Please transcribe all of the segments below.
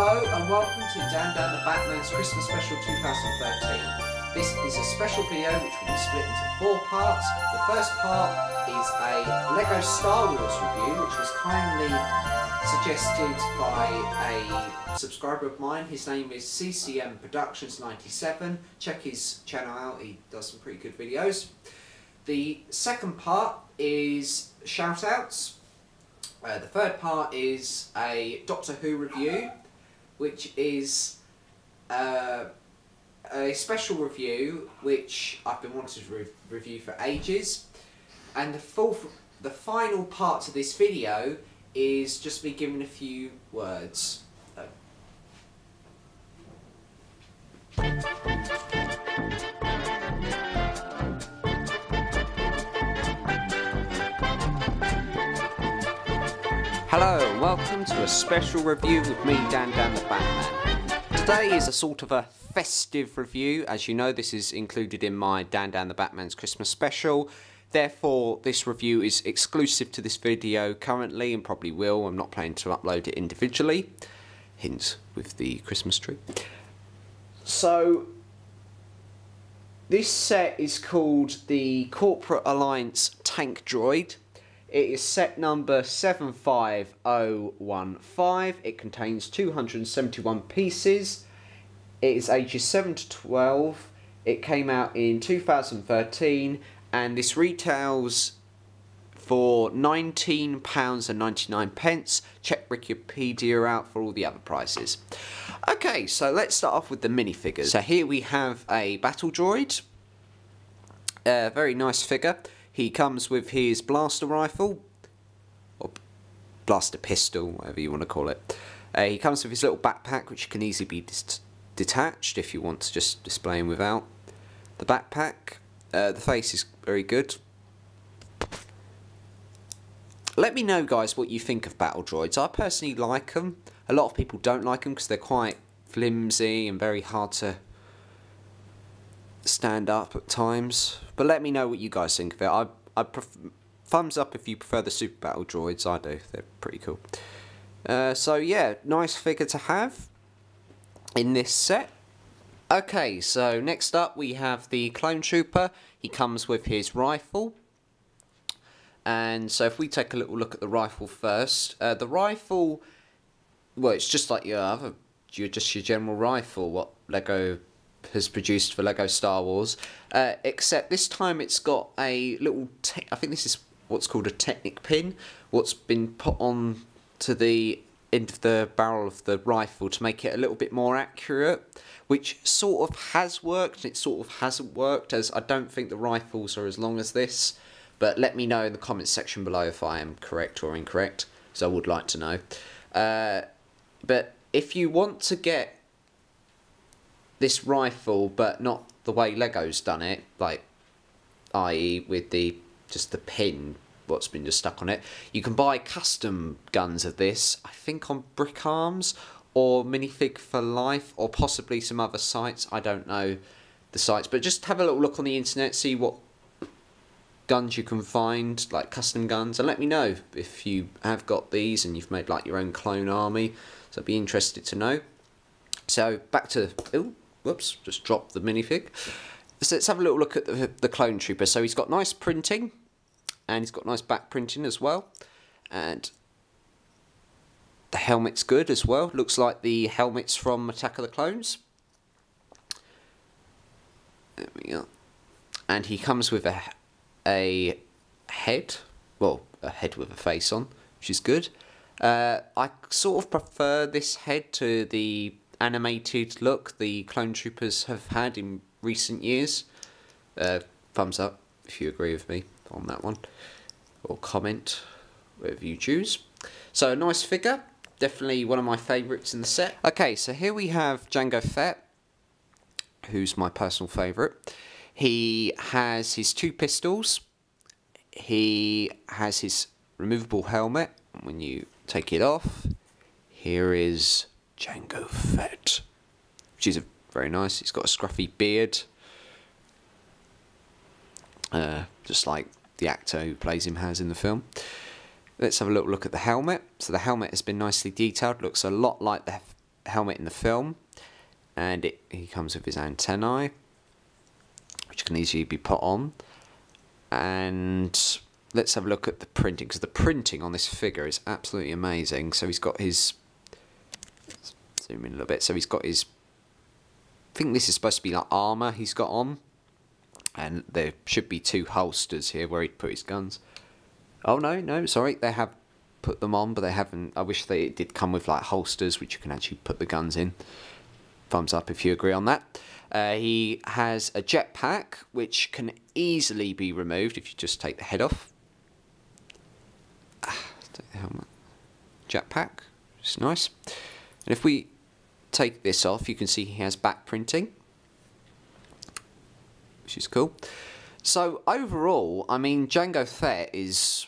Hello and welcome to Dan the Batman's Christmas Special 2013. This is a special video which will be split into 4 parts. The first part is a LEGO Star Wars review, which was kindly suggested by a subscriber of mine. His name is CCM Productions 97. Check his channel out, he does some pretty good videos. The second part is shout outs. The third part is a Doctor Who review, which is a special review which I've been wanting to review for ages. And the final part to this video is just me giving a few words. Hello and welcome to a special review with me, Dan the Batman. Today is a sort of a festive review. As you know, this is included in my Dan the Batman's Christmas special. Therefore, this review is exclusive to this video currently and probably will. I'm not planning to upload it individually. Hint with the Christmas tree. So, this set is called the Corporate Alliance Tank Droid. It is set number 75015. It contains 271 pieces. It is ages 7 to 12. It came out in 2013 and this retails for £19.99. Check Wikipedia out for all the other prices. Okay, so let's start off with the minifigures. So here we have a battle droid. Very nice figure. He comes with his blaster rifle, or blaster pistol, whatever you want to call it. He comes with his little backpack, which can easily be detached if you want to just display him without the backpack. The face is very good. Let me know, guys, what you think of battle droids. I personally like them. A lot of people don't like them because they're quite flimsy and very hard to stand up at times, but let me know what you guys think of it. I thumbs up if you prefer the super battle droids. I do, they're pretty cool. So yeah, nice figure to have in this set. Okay, so next up we have the clone trooper. He comes with his rifle, and so if we take a little look at the rifle first, the rifle, well, it's just like your general rifle what LEGO has produced for LEGO Star Wars, except this time it's got a little, I think this is what's called a Technic pin, what's been put on to the end of the barrel of the rifle to make it a little bit more accurate, which sort of has worked and it sort of hasn't worked, as I don't think the rifles are as long as this, but let me know in the comments section below if I am correct or incorrect, because I would like to know. But if you want to get this rifle, but not the way LEGO's done it, like, i.e. with just the pin, what's been just stuck on it, you can buy custom guns of this, I think on Brick Arms, or Minifig for Life, or possibly some other sites. I don't know the sites, but just have a little look on the internet, see what guns you can find, like custom guns, and let me know if you have got these and you've made like your own clone army, so I'd be interested to know. So back to, ooh, whoops, just dropped the minifig. So let's have a little look at the clone trooper. So he's got nice printing, and he's got nice back printing as well, and the helmet's good as well. Looks like the helmets from Attack of the Clones. There we go. And he comes with a head, well, a head with a face on, which is good. I sort of prefer this head to the animated look the clone troopers have had in recent years. Thumbs up if you agree with me on that one, or comment, whatever you choose. So a nice figure, definitely one of my favourites in the set. Okay, so here we have Jango Fett, who's my personal favourite. He has his 2 pistols, he has his removable helmet. When you take it off, here is Jango Fett, which is very nice. He's got a scruffy beard, just like the actor who plays him has in the film. Let's have a little look at the helmet. So the helmet has been nicely detailed, looks a lot like helmet in the film, and he comes with his antennae, which can easily be put on. And let's have a look at the printing, because the printing on this figure is absolutely amazing. So he's got his, zoom in a little bit, so he's got his, I think this is supposed to be like armour he's got on, and there should be 2 holsters here where he'd put his guns. Oh no, sorry, they have put them on, but they haven't. I wish it did come with like holsters which you can actually put the guns in. Thumbs up if you agree on that. He has a jetpack which can easily be removed if you just take the head off. Take the helmet. Jetpack, it's nice. And if we take this off, you can see he has back printing, which is cool. So overall, I mean, Jango Fett is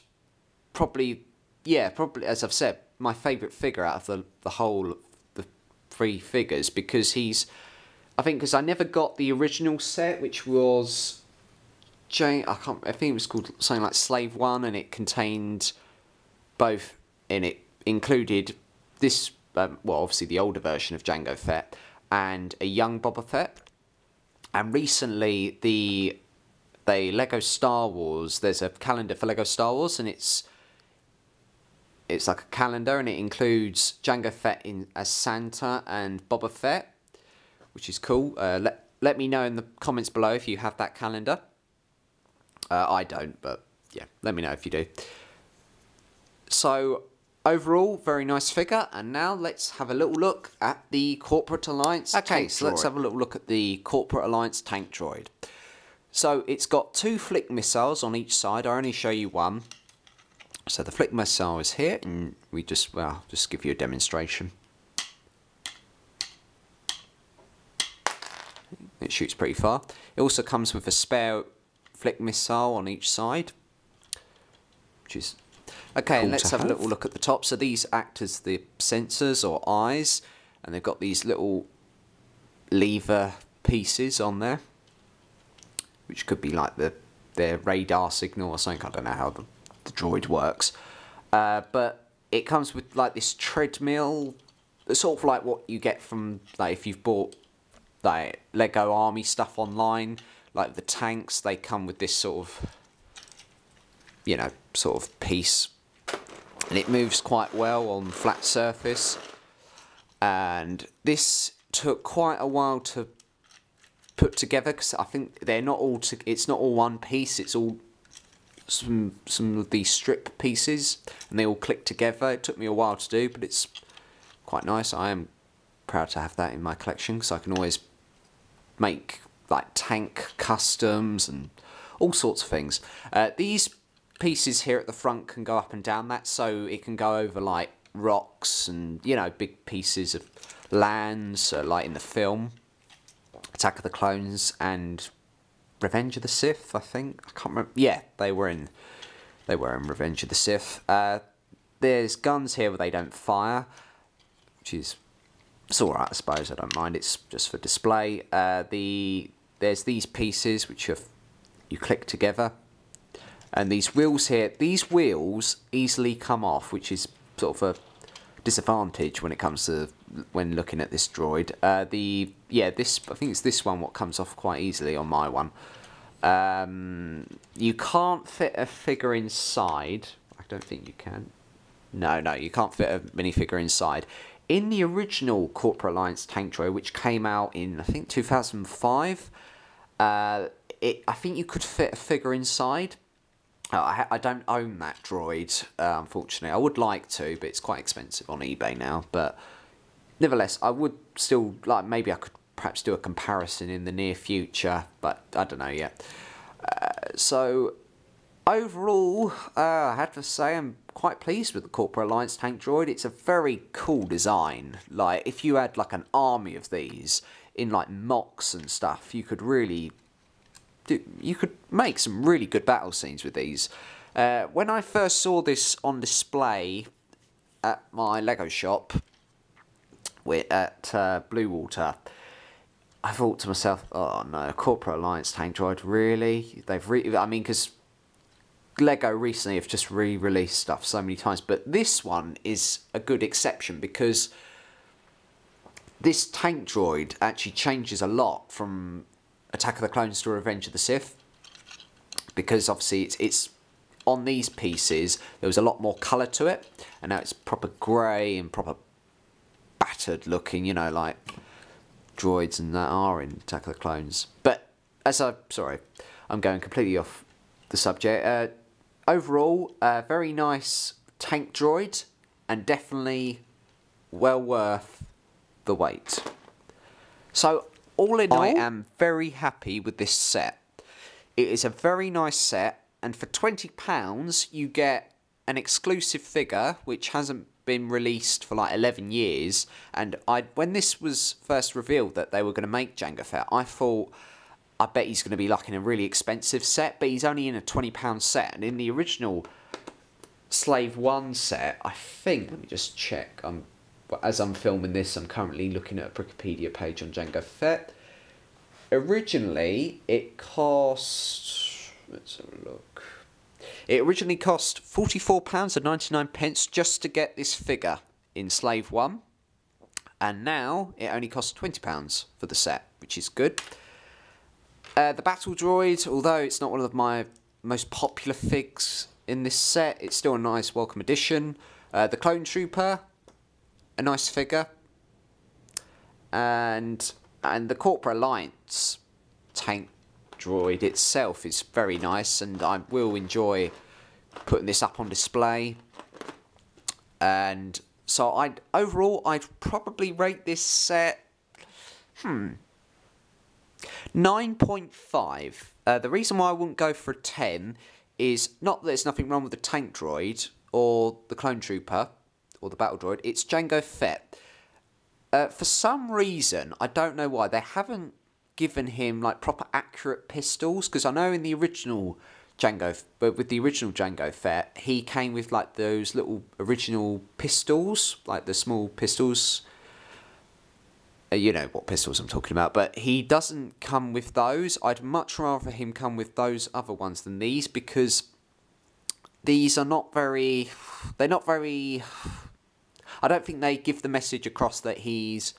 probably, as I've said, my favourite figure out of the whole of the 3 figures, because he's, I think, because I never got the original set, which was I think it was called something like Slave 1, and it contained both, and it included this, well, obviously the older version of Jango Fett and a young Boba Fett. And recently, the Lego Star Wars, there's a calendar for Lego Star Wars, and it's like a calendar, and it includes Jango Fett as Santa and Boba Fett, which is cool. Let me know in the comments below if you have that calendar. I don't, but yeah, let me know if you do. So overall, very nice figure, and now let's have a little look at the Corporate Alliance tank droid. So let's have a little look at the Corporate Alliance tank droid. So it's got 2 flick missiles on each side. I only show you one. So the flick missile is here, and we just give you a demonstration. It shoots pretty far. It also comes with a spare flick missile on each side, which is okay. And let's have a little look at the top. So these act as the sensors or eyes, and they've got these little lever pieces on there, which could be like their radar signal or something. I don't know how the droid works, but it comes with like this treadmill, sort of like what you get from, like, if you've bought like Lego Army stuff online, like the tanks, they come with this sort of, you know, sort of piece, and it moves quite well on flat surface. And this took quite a while to put together, because I think they're not all it's not all one piece, it's all some of these strip pieces, and they all click together. It took me a while to do, but it's quite nice. I am proud to have that in my collection, because I can always make like tank customs and all sorts of things. These pieces here at the front can go up and down that, so it can go over like rocks and, you know, big pieces of lands, like in the film Attack of the Clones and Revenge of the Sith, I think. I can't remember. Yeah, they were in Revenge of the Sith. There's guns here where they don't fire, which is, it's alright, I suppose. I don't mind. It's just for display. There's these pieces which you click together, and these wheels here. These wheels easily come off, which is sort of a disadvantage when it comes to when looking at this droid. This, I think it's this one what comes off quite easily on my one. You can't fit a figure inside. I don't think you can. No, you can't fit a minifigure inside. In the original Corporate Alliance tank droid, which came out in, I think, 2005, I think you could fit a figure inside. I don't own that droid, unfortunately. I would like to, but it's quite expensive on eBay now. But nevertheless, I would still, like, maybe I could perhaps do a comparison in the near future, but I don't know yet. So overall, I have to say I'm quite pleased with the Corporate Alliance tank droid. It's a very cool design. Like, if you had like an army of these in like mocks and stuff, you could really make some really good battle scenes with these. When I first saw this on display at my Lego shop at Blue Water, I thought to myself, oh no, Corporate Alliance tank droid, really? I mean, because Lego recently have just re-released stuff so many times, but this one is a good exception, because this tank droid actually changes a lot from Attack of the Clones to Revenge of the Sith, because obviously it's on these pieces there was a lot more colour to it, and now it's proper grey and proper battered looking, you know, like droids and that are in Attack of the Clones. But sorry, I'm going completely off the subject. Overall, very nice tank droid, and definitely well worth the wait. So all in all, I am very happy with this set. It is a very nice set, and for £20 you get an exclusive figure which hasn't been released for like 11 years. And when this was first revealed that they were going to make Jango Fett, I thought, I bet he's going to be like in a really expensive set, but he's only in a £20 set. And in the original Slave 1 set, I think, let me just check, as I'm filming this, I'm currently looking at a Wikipedia page on Jango Fett. Originally, it cost, let's have a look. It originally cost £44.99 just to get this figure in Slave 1. And now, it only costs £20 for the set, which is good. The Battle Droid, although it's not one of my most popular figs in this set, it's still a nice welcome addition. The Clone Trooper, a nice figure, and the Corporate Alliance tank droid itself is very nice, and I will enjoy putting this up on display. And so overall I'd probably rate this set 9.5. The reason why I wouldn't go for a 10 is not that there's nothing wrong with the tank droid or the Clone Trooper or the Battle Droid, it's Jango Fett. For some reason, I don't know why, they haven't given him like proper accurate pistols, because I know in the original with the original Jango Fett, he came with like those little original pistols, like the small pistols. You know what pistols I'm talking about, but he doesn't come with those. I'd much rather him come with those other ones than these, because these are not very, I don't think they give the message across that he's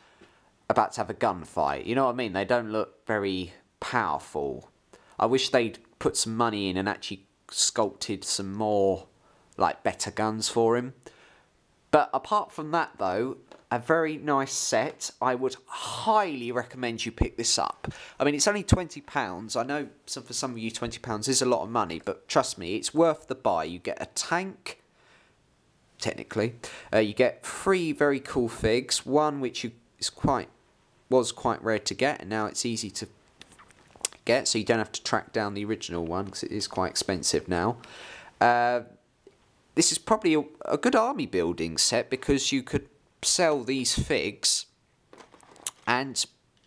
about to have a gunfight. You know what I mean? They don't look very powerful. I wish they'd put some money in and actually sculpted some more, like, better guns for him. But apart from that, though, a very nice set. I would highly recommend you pick this up. I mean, it's only £20. I know for some of you £20 is a lot of money, but trust me, it's worth the buy. You get a tank, technically. You get 3 very cool figs. One which was quite rare to get, and now it's easy to get, so you don't have to track down the original one, because it is quite expensive now. This is probably a good army building set, because you could sell these figs and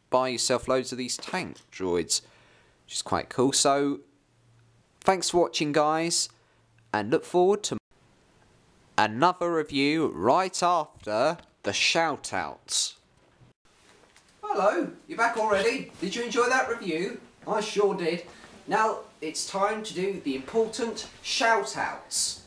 buy yourself loads of these tank droids, which is quite cool. So thanks for watching, guys, and look forward to another review right after the shout outs. Hello, you're back already? Did you enjoy that review? I sure did. Now it's time to do the important shout outs.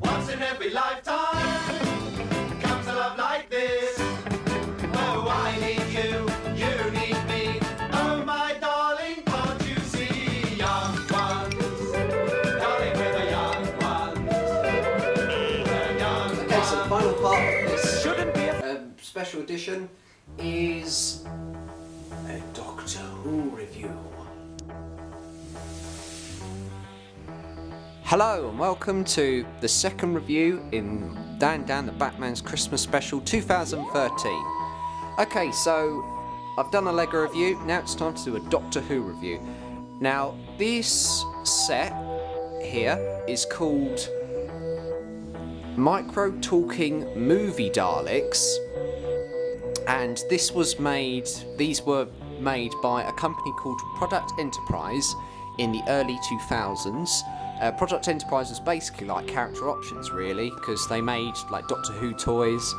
Once in every lifetime comes a love like this. Oh, I need you, you need me. Oh, my darling, can't you see? Young ones, darling, we're the young ones. The young Okay, so the ones. final part of this shouldn't be a special edition is a Doctor Who review. Hello and welcome to the second review in Dan the Batman's Christmas Special 2013. Okay, so I've done a Lego review, now it's time to do a Doctor Who review. Now, this set here is called Micro Talking Movie Daleks, and these were made by a company called Product Enterprise in the early 2000s. Product Enterprise was basically like character options, really, because they made like Doctor Who toys,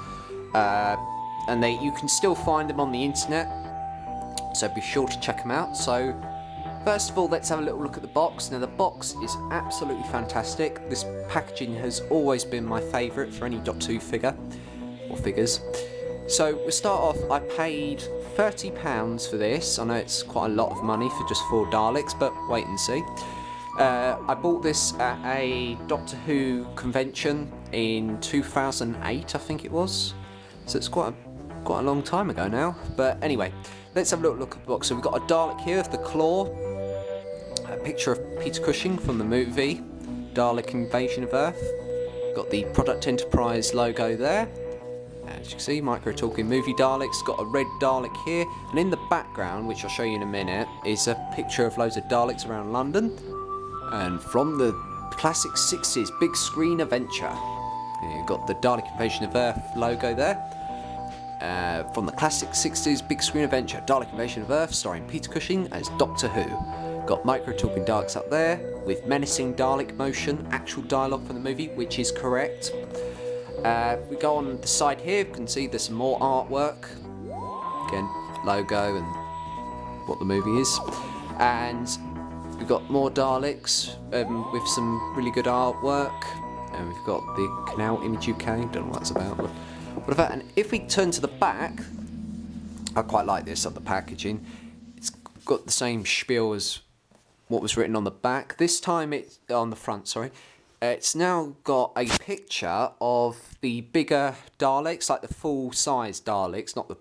and you can still find them on the internet, so be sure to check them out. So first of all, let's have a little look at the box. Now the box is absolutely fantastic. This packaging has always been my favourite for any Doctor Who figure. or figures. So we'll start off. I paid £30 for this. I know it's quite a lot of money for just 4 Daleks, but wait and see. I bought this at a Doctor Who convention in 2008, I think it was. So it's quite a long time ago now. But anyway, let's have a look at the box. So we've got a Dalek here of the Claw, a picture of Peter Cushing from the movie Dalek Invasion of Earth. Got the Product Enterprise logo there. As you can see, Micro Talking Movie Daleks. Got a red Dalek here, and in the background, which I'll show you in a minute, is a picture of loads of Daleks around London. And from the classic 60s big screen adventure, you've got the Dalek Invasion of Earth logo there. From the classic 60s big screen adventure, Dalek Invasion of Earth, starring Peter Cushing as Doctor Who. Got Micro Talking Daleks up there, with menacing Dalek motion, actual dialogue from the movie, which is correct. We go on the side here, you can see there's some more artwork. Again, logo and what the movie is. And we've got more Daleks with some really good artwork. And we've got the Canal Image UK, don't know what that's about. But what about, and if we turn to the back, I quite like this, of the packaging. It's got the same spiel as what was written on the back. This time it's on the front, sorry. It's now got a picture of the bigger Daleks, like the full-size Daleks, not the,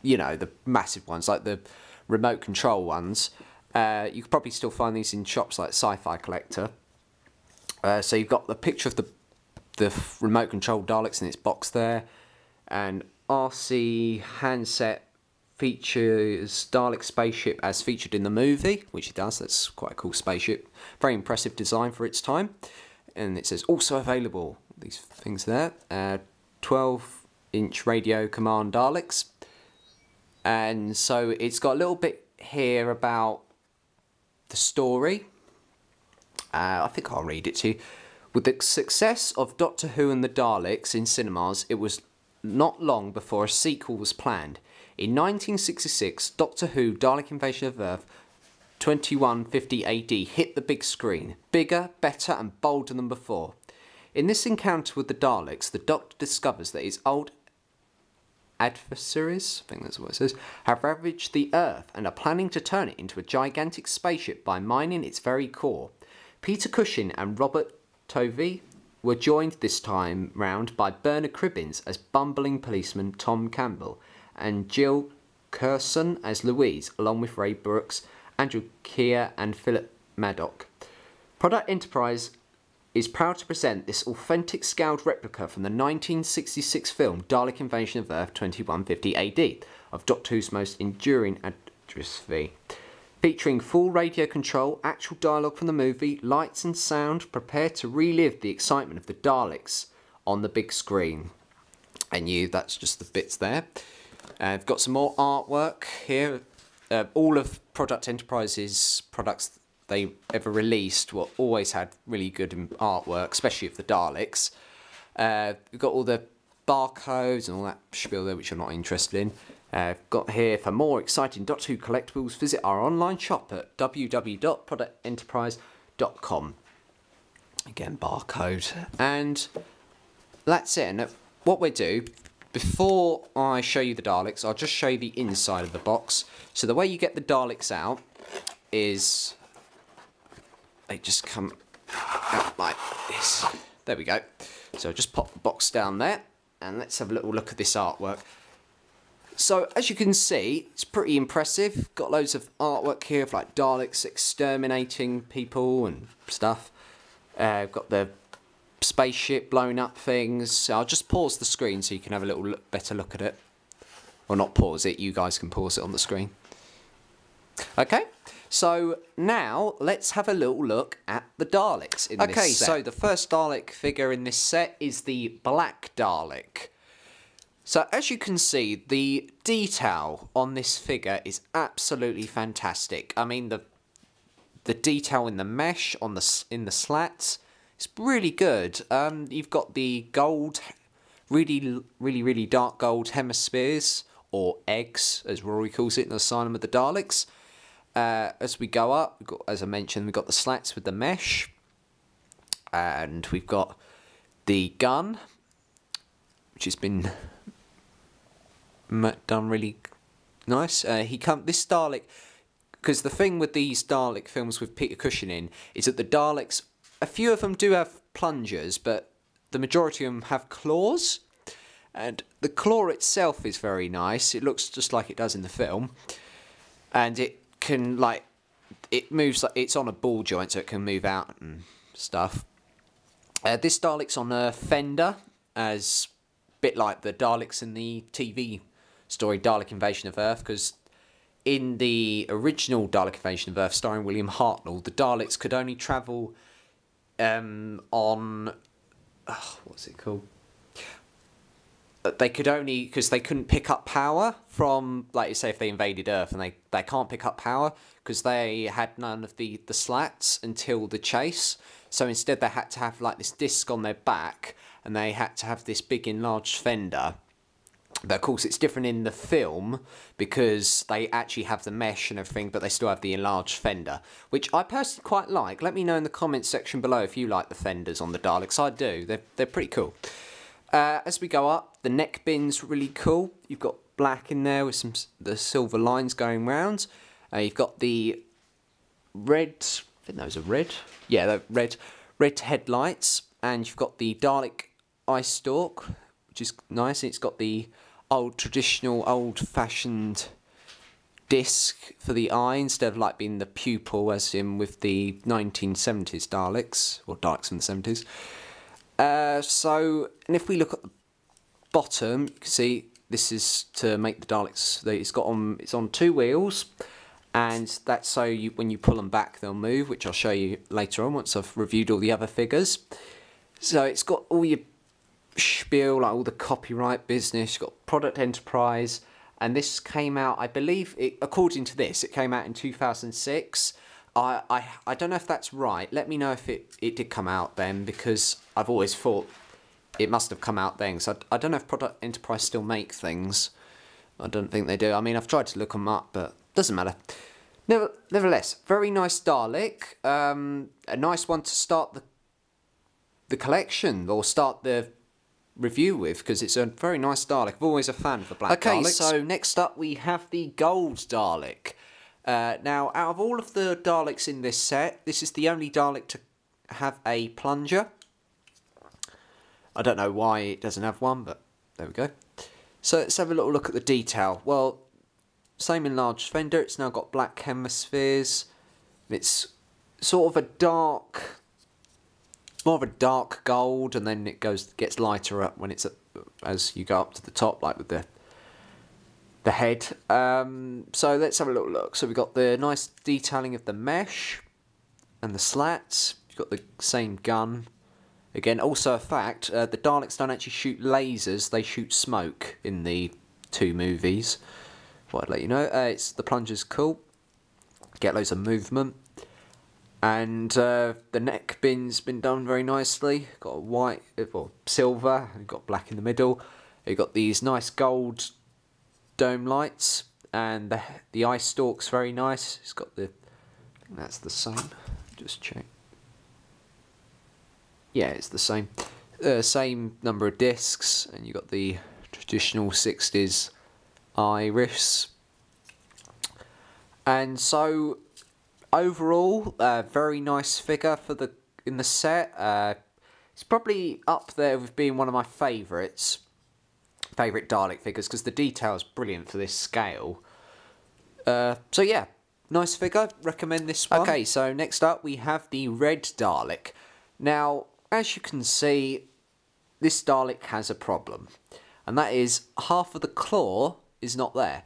you know, the massive ones, like the remote control ones. You could probably still find these in shops like Sci-Fi Collector. So you've got the picture of the remote control Daleks in its box there, and RC handset features Dalek spaceship as featured in the movie, which it does. That's quite a cool spaceship. Very impressive design for its time. And it says also available, these things there. 12-inch radio command Daleks. And so it's got a little bit here about the story. I think I'll read it to you. With the success of Doctor Who and the Daleks in cinemas, it was not long before a sequel was planned. In 1966, Doctor Who Dalek Invasion of Earth 2150 AD hit the big screen, bigger, better and bolder than before. In this encounter with the Daleks, the Doctor discovers that his old adversaries, I think that's what it says, have ravaged the Earth and are planning to turn it into a gigantic spaceship by mining its very core. Peter Cushing and Robert Tovey were joined this time round by Bernard Cribbins as bumbling policeman Tom Campbell, and Jill Curson as Louise, along with Ray Brooks, Andrew Keir and Philip Maddock. Product Enterprise is proud to present this authentic scaled replica from the 1966 film Dalek Invasion of Earth 2150 AD of Doctor Who's most enduring adversary. Featuring full radio control, actual dialogue from the movie, lights and sound, prepare to relive the excitement of the Daleks on the big screen. And that's just the bits there. I've got some more artwork here. All of Product Enterprise's products they ever released always had really good artwork, especially of the Daleks. We've got all the barcodes and all that spiel there, which I'm not interested in. I've got here, for more exciting Doctor Who collectibles, visit our online shop at www.productenterprise.com. Again, barcode. And that's it. And what we do, before I show you the Daleks, I'll just show you the inside of the box. So the way you get the Daleks out is they just come out like this. There we go. So just pop the box down there, and let's have a little look at this artwork. So as you can see, it's pretty impressive. Got loads of artwork here of like Daleks exterminating people and stuff. Got the spaceship blowing up things. So I'll just pause the screen so you can have a little better look at it. Or not pause it, you guys can pause it on the screen. Okay, so now let's have a little look at the Daleks in this set. Okay, so the first Dalek figure in this set is the Black Dalek. So as you can see, the detail on this figure is absolutely fantastic. I mean, the detail in the mesh in the slats is really good. You've got the gold, really dark gold hemispheres, or eggs, as Rory calls it in the Asylum of the Daleks. As we go up, we've got, as I mentioned, we've got the slats with the mesh, and we've got the gun, which has been done really nice. This Dalek, because the thing with these Dalek films with Peter Cushing in is that the Daleks, a few of them do have plungers, but the majority of them have claws, and the claw itself is very nice. It looks just like it does in the film, and it can it moves like it's on a ball joint, so it can move out and stuff. This Dalek's on a fender, as a bit like the Daleks in the TV story Dalek Invasion of Earth, because in the original Dalek Invasion of Earth, starring William Hartnell, the Daleks could only travel on... what's it called? They could only... because they couldn't pick up power from... like you say, if they invaded Earth, and they can't pick up power because they had none of the slats until the chase. So instead they had to have like this disc on their back, and they had to have this big enlarged fender. But of course it's different in the film because they actually have the mesh and everything, but they still have the enlarged fender, which I personally quite like. Let me know in the comments section below if you like the fenders on the Daleks. I do. They're pretty cool. As we go up, the neck bin's really cool. You've got black in there with the silver lines going round. You've got the red... I think those are red. Yeah, they're red headlights, and you've got the Dalek eye stalk, which is nice. It's got the traditional old-fashioned disc for the eye instead of like being the pupil as in with the 1970s Daleks, or Daleks from the 70s. And if we look at the bottom, you can see this is to make the Daleks. It's on two wheels, and that's so when you pull them back, they'll move, which I'll show you later on once I've reviewed all the other figures. So it's got all your spiel, like all the copyright business. You've got Product Enterprise, and this came out, I believe, according to this, it came out in 2006. I don't know if that's right. Let me know if it did come out then, because I've always thought it must have come out then. So I don't know if Product Enterprise still make things. I don't think they do. I mean, I've tried to look them up, but doesn't matter. Nevertheless, very nice Dalek. A nice one to start the collection, or start the review with, because it's a very nice Dalek. I'm always a fan of the black Daleks. Okay, so next up we have the gold Dalek. Now, out of all of the Daleks in this set, this is the only Dalek to have a plunger. I don't know why it doesn't have one, but there we go. So let's have a little look at the detail. Well, same enlarged fender. It's now got black hemispheres. It's sort of a dark... more of a dark gold, and then it gets lighter up when it's as you go up to the top, like with the head. So let's have a little look. So we've got the nice detailing of the mesh and the slats. You've got the same gun. Again, also a fact, the Daleks don't actually shoot lasers, they shoot smoke in the two movies. Thought I'd let you know. The plunger's cool. Get loads of movement. And the neck bin's been done very nicely. Got a white, or silver, and got black in the middle. You've got these nice gold dome lights, and the eye stalk's very nice. It's got I think that's the same. Just check. Yeah, it's the same. Same number of discs, and you've got the traditional 60s iris. And so overall, very nice figure in the set. It's probably up there with being one of my favourite Dalek figures, because the detail's brilliant for this scale. So yeah, nice figure. Recommend this one. Okay, so next up we have the red Dalek. Now, as you can see, this Dalek has a problem, and that is half of the claw is not there.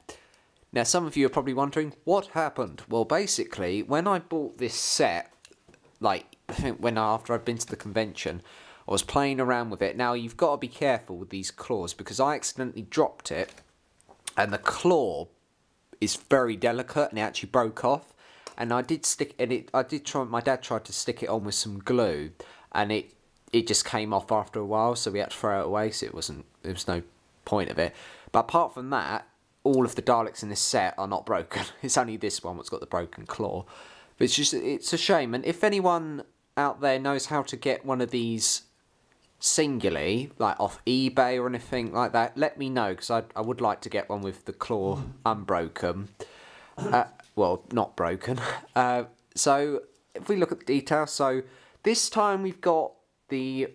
Now, some of you are probably wondering, what happened? Well, basically, when I bought this set, like, after I'd been to the convention, I was playing around with it. Now, you've got to be careful with these claws, because I accidentally dropped it, and the claw is very delicate, and it actually broke off. And I did my dad tried to stick it on with some glue, and it just came off after a while, so we had to throw it away, so there was no point of it. But apart from that, all of the Daleks in this set are not broken. It's only this one that's got the broken claw. But it's a shame. And if anyone out there knows how to get one of these singularly, like off eBay or anything like that, let me know, because I would like to get one with the claw unbroken. Well, not broken. So if we look at the details, so this time we've got a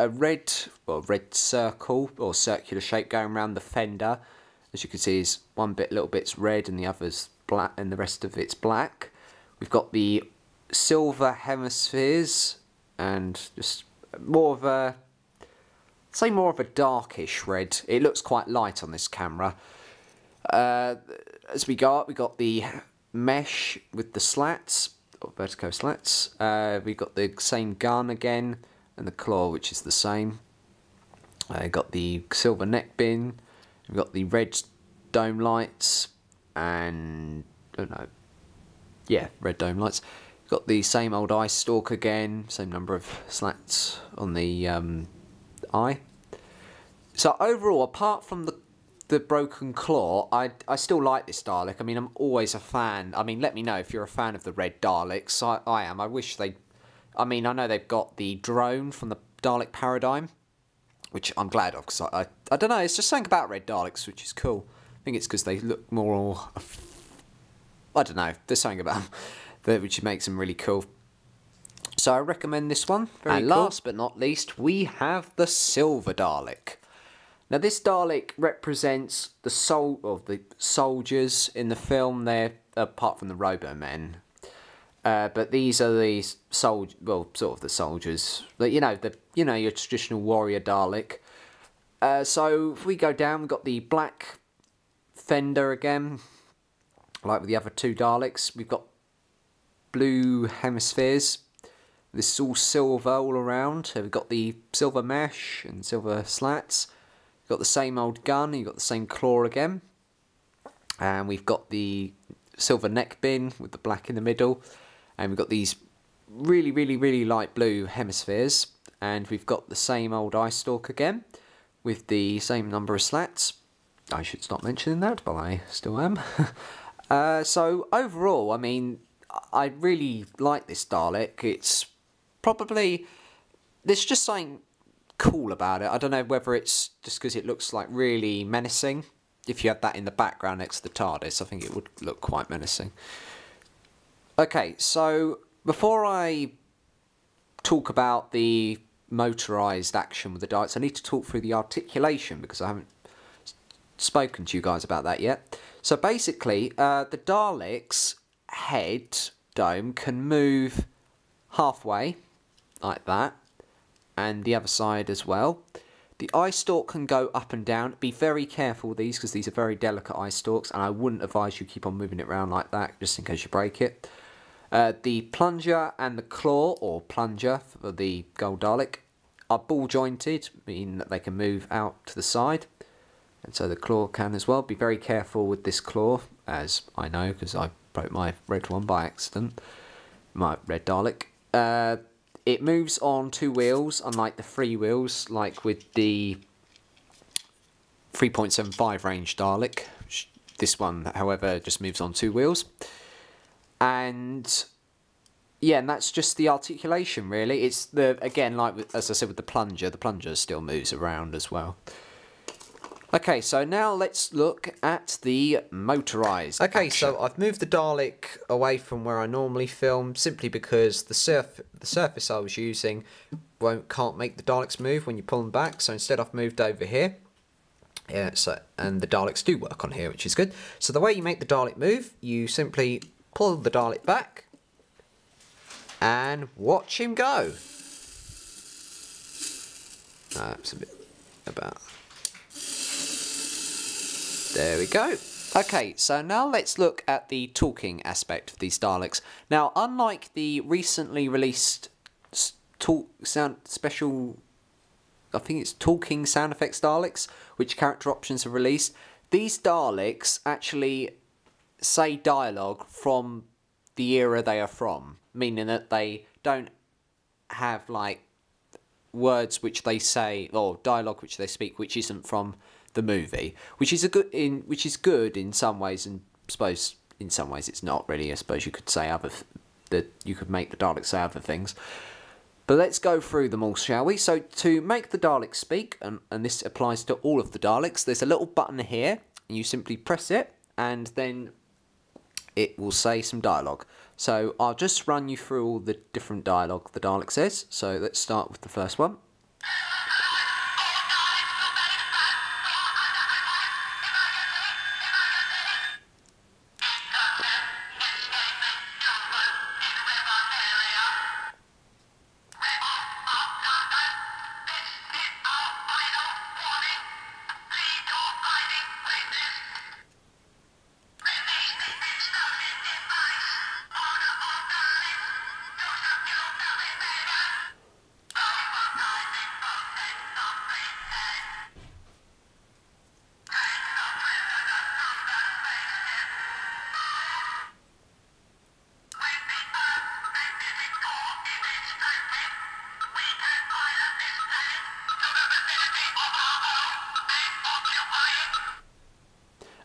red circle or circular shape going around the fender. As you can see, is little bit's red and the other's black, and the rest of it's black. We've got the silver hemispheres and just more of a darkish red. It looks quite light on this camera. As we go up, we got the mesh with the slats, or vertical slats. We got the same gun again, and the claw, which is the same. Got the silver neck bin. We've got the red dome lights, and red dome lights. We've got the same old eye stalk again, same number of slats on the eye. So overall, apart from the broken claw, I still like this Dalek. I mean, I'm always a fan. I mean, let me know if you're a fan of the red Daleks. I am. I wish they... I mean, I know they've got the drone from the Dalek paradigm, which I'm glad of, because I don't know, it's just something about red Daleks which is cool. I think it's because they look more... I don't know, there's something about them which makes them really cool. So I recommend this one. Very cool. Last but not least, we have the silver Dalek. Now this Dalek represents the soldiers in the film. They're, apart from the Robo-Men, but these are the sort of the soldiers. But your traditional warrior Dalek. So if we go down, we've got the black fender again, like with the other two Daleks. We've got blue hemispheres. This is all silver all around. So we've got the silver mesh and silver slats. We've got the same old gun. You've got the same claw again. And we've got the silver neck bin with the black in the middle. And we've got these really, really, really light blue hemispheres. And we've got the same old eye stalk again with the same number of slats. I should stop mentioning that, but I still am. So overall, I mean, I really like this Dalek. It's probably... There's just something cool about it. I don't know whether it's just because it looks like really menacing. If you had that in the background next to the TARDIS, I think it would look quite menacing. Okay, so before I talk about the motorised action with the Daleks, I need to talk through the articulation, because I haven't spoken to you guys about that yet. So basically, the Dalek's head dome can move halfway, like that, and the other side as well. The eye stalk can go up and down. Be very careful with these, because these are very delicate eye stalks, and I wouldn't advise you keep on moving it around like that, just in case you break it. The plunger and the claw, or plunger for the gold Dalek, are ball jointed, meaning that they can move out to the side. And so the claw can as well. Be very careful with this claw, as I know, because I broke my red one by accident. My red Dalek. It moves on 2 wheels, unlike the 3 wheels, like with the 3.75 range Dalek. This one, however, just moves on 2 wheels. And yeah, and that's just the articulation, really. It's again, like as I said with the plunger still moves around as well. Okay, so now let's look at the motorised action. So I've moved the Dalek away from where I normally film, simply because the surface I was using can't make the Daleks move when you pull them back. So instead I've moved over here. Yeah, and the Daleks do work on here, which is good. So the way you make the Dalek move, you simply pull the Dalek back and watch him go. It's a bit about... There we go. Okay, so now let's look at the talking aspect of these Daleks. Now, unlike the recently released special, I think it's talking sound effects Daleks, which character options have released, these Daleks actually say dialogue from the era they are from, meaning that they don't have like words which they say, or dialogue which they speak which isn't from the movie, which is good in some ways, and I suppose in some ways it's not really. I suppose you could say that you could make the Daleks say other things. But let's go through them all, shall we? So to make the Daleks speak, and this applies to all of the Daleks, there's a little button here, and you simply press it, and then it will say some dialogue. So I'll just run you through all the different dialogue the Dalek says. So let's start with the first one.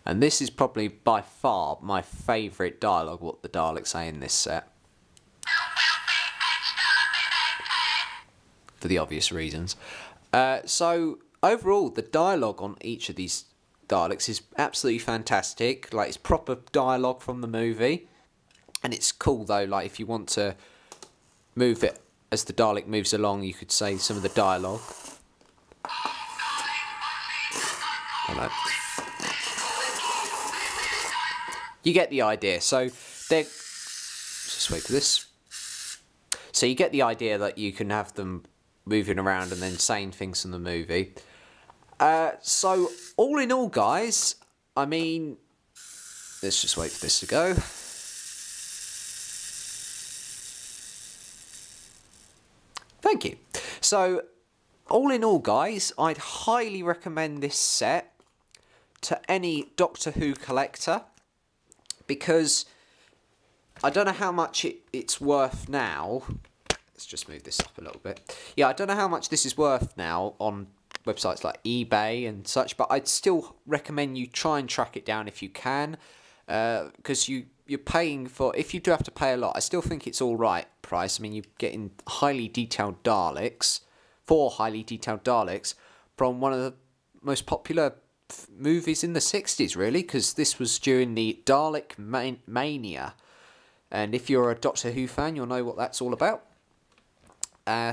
And this is probably by far my favourite dialogue what the Daleks say in this set. For the obvious reasons. So overall, the dialogue on each of these Daleks is absolutely fantastic. Like, it's proper dialogue from the movie. And it's cool though, like if you want to move it as the Dalek moves along, you could say some of the dialogue. Hello. You get the idea. So they're just wait for this. So you get the idea that you can have them moving around and then saying things from the movie. So all in all, guys, I mean, let's just wait for this to go. Thank you. So all in all, guys, I'd highly recommend this set to any Doctor Who collector, because I don't know how much it's worth now. Let's just move this up a little bit. Yeah, I don't know how much this is worth now on websites like eBay and such, but I'd still recommend you try and track it down if you can, because you're paying for, if you do have to pay a lot, I still think it's all right price. I mean, you're getting highly detailed Daleks, 4 highly detailed Daleks from one of the most popular movies in the 60s, really, because this was during the Dalek mania, and if you're a Doctor Who fan, you'll know what that's all about.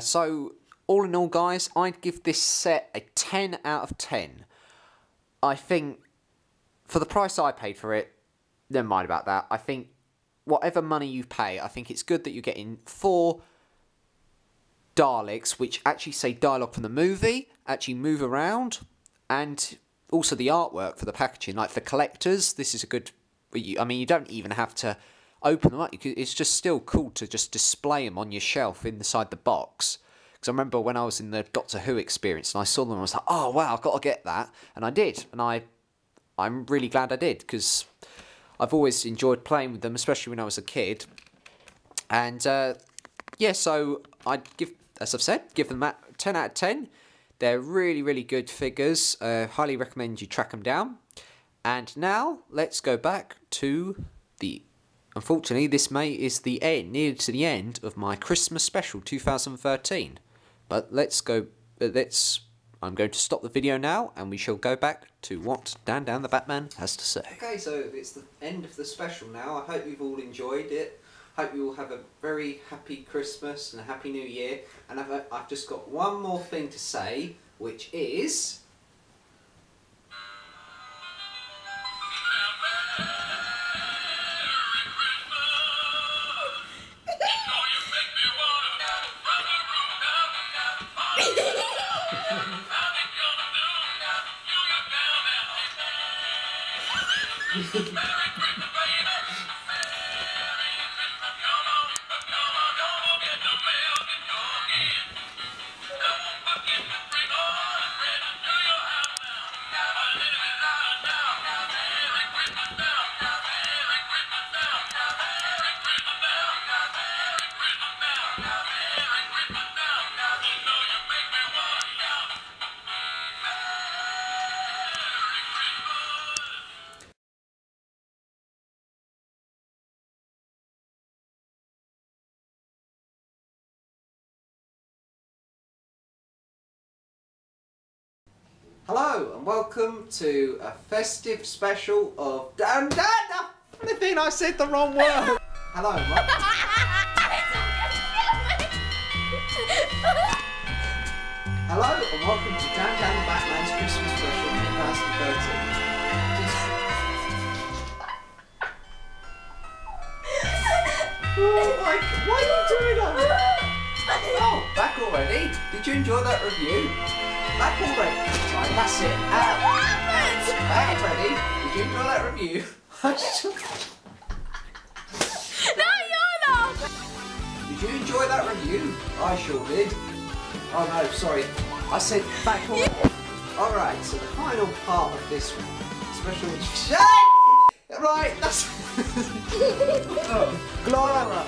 So all in all, guys, I'd give this set a 10 out of 10. I think for the price I paid for it, never mind about that, I think whatever money you pay, I think it's good that you're getting 4 Daleks which actually say dialogue from the movie, actually move around, and also the artwork for the packaging. Like for collectors, this is a good, I mean, you don't even have to open them up. It's just still cool to just display them on your shelf inside the box. Because I remember when I was in the Doctor Who experience and I saw them and I was like, oh wow, I've got to get that. And I did. And I'm really glad I did, because I've always enjoyed playing with them, especially when I was a kid. And yeah, so I'd give, as I've said, give them that 10 out of 10. They're really, really good figures. Highly recommend you track them down. And now, let's go back to the... Unfortunately, this is the end, near to the end of my Christmas special 2013. But let's go... I'm going to stop the video now, and we shall go back to what Dan the Batman has to say. Okay, so it's the end of the special now. I hope you've all enjoyed it. Hope you all have a very happy Christmas and a happy New Year. And I've just got one more thing to say, which is... Hello and welcome to a festive special of I think I said the wrong word. Hello and welcome. Hello and welcome to Dan the Batman's Christmas special 2013. Oh my God, why are you doing that? Oh, back already? Did you enjoy that review? Back already? Right, that's it. Back already? Did you enjoy that review? No, you're not! Did you enjoy that review? I sure did. Oh no, sorry. I said back already. Alright, so the final part of this special... Right, that's... Oh, Gloria!